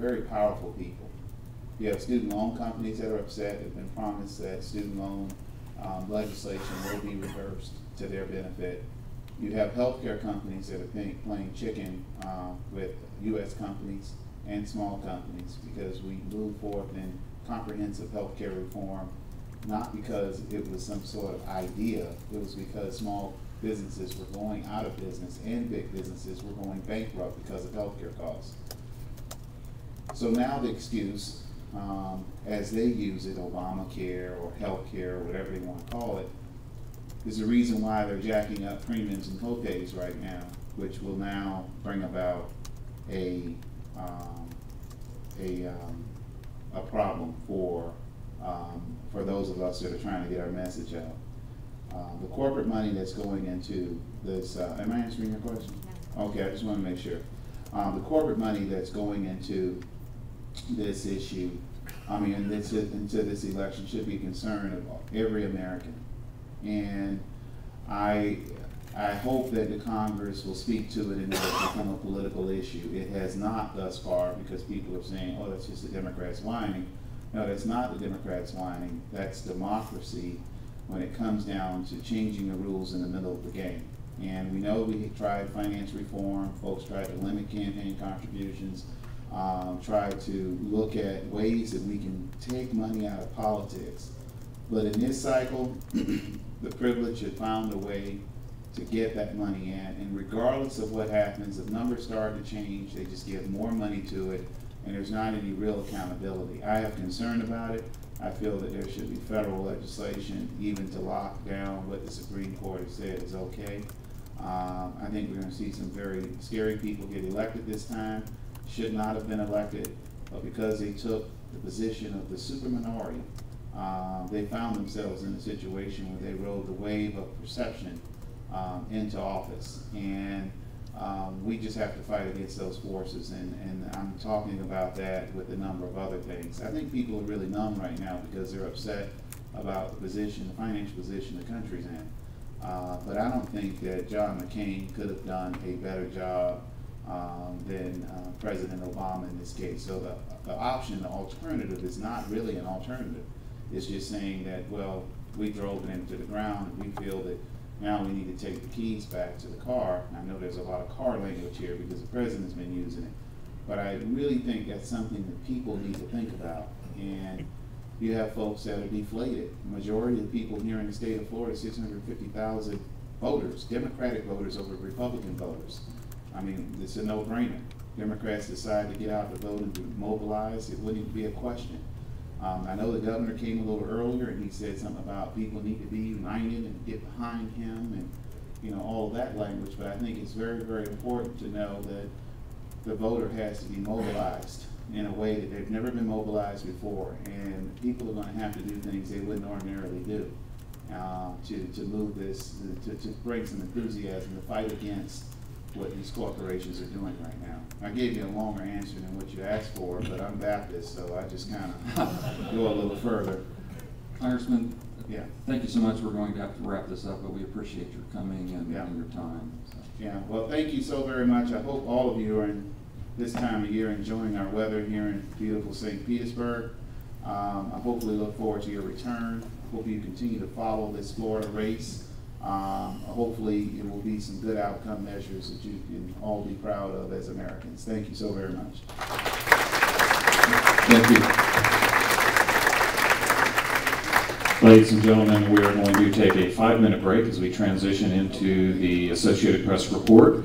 very powerful people. You have student loan companies that are upset. They've been promised that student loan legislation will be reversed to their benefit. You have healthcare companies that are playing chicken with U.S. companies and small companies, because we move forward in comprehensive healthcare reform, not because it was some sort of idea. It was because small businesses were going out of business and big businesses were going bankrupt because of healthcare costs. So now the excuse, as they use it, Obamacare or healthcare or whatever they want to call it, is the reason why they're jacking up premiums and co-pays right now, which will now bring about a problem for those of us that are trying to get our message out. The corporate money that's going into this, am I answering your question? Okay, I just want to make sure. The corporate money that's going into this issue, into this election, should be a concern of every American. And I hope that the Congress will speak to it and it will become a political issue. It has not thus far, because people are saying, oh, that's just the Democrats whining. No, that's not the Democrats whining. That's democracy when it comes down to changing the rules in the middle of the game. And we know we tried finance reform. Folks tried to limit campaign contributions, tried to look at ways that we can take money out of politics. But in this cycle, the privileged have found a way to get that money in, and regardless of what happens, if numbers start to change, they just give more money to it, and there's not any real accountability. I have concern about it. I feel that there should be federal legislation even to lock down what the Supreme Court has said is okay. I think we're going to see some very scary people get elected this time. Should not have been elected, but because they took the position of the super minority, they found themselves in a situation where they rode the wave of perception into office. And we just have to fight against those forces, and I'm talking about that with a number of other things. I think people are really numb right now because they're upset about the position, the financial position the country's in. But I don't think that John McCain could have done a better job than President Obama in this case. So the option, the alternative, is not really an alternative. It's just saying that, well, we drove it into the ground and we feel that now we need to take the keys back to the car. I know there's a lot of car language here because the president's been using it. But I really think that's something that people need to think about. And you have folks that are deflated. The majority of people here in the state of Florida, 650,000 voters, Democratic voters over Republican voters. I mean, it's a no-brainer. Democrats decide to get out the vote and to mobilize, it wouldn't even be a question. I know the governor came a little earlier and he said something about people need to be united and get behind him and all of that language, but I think it's very, very important to know that the voter has to be mobilized in a way that they've never been mobilized before, and people are going to have to do things they wouldn't ordinarily do to move this, to bring some enthusiasm, to fight against what these corporations are doing right now. I gave you a longer answer than what you asked for, but I'm Baptist, so I just kind of go a little further. Congressman, yeah. Thank you so much. We're going to have to wrap this up, but we appreciate your coming and yeah. your time. So. Yeah, well, thank you so very much. I hope all of you are in this time of year enjoying our weather here in beautiful St. Petersburg. I hopefully look forward to your return. I hope you continue to follow this Florida race. Hopefully it will be some good outcome measures that you can all be proud of as Americans. Thank you so very much. Thank you. Ladies and gentlemen, we are going to take a 5-minute break as we transition into the Associated Press report.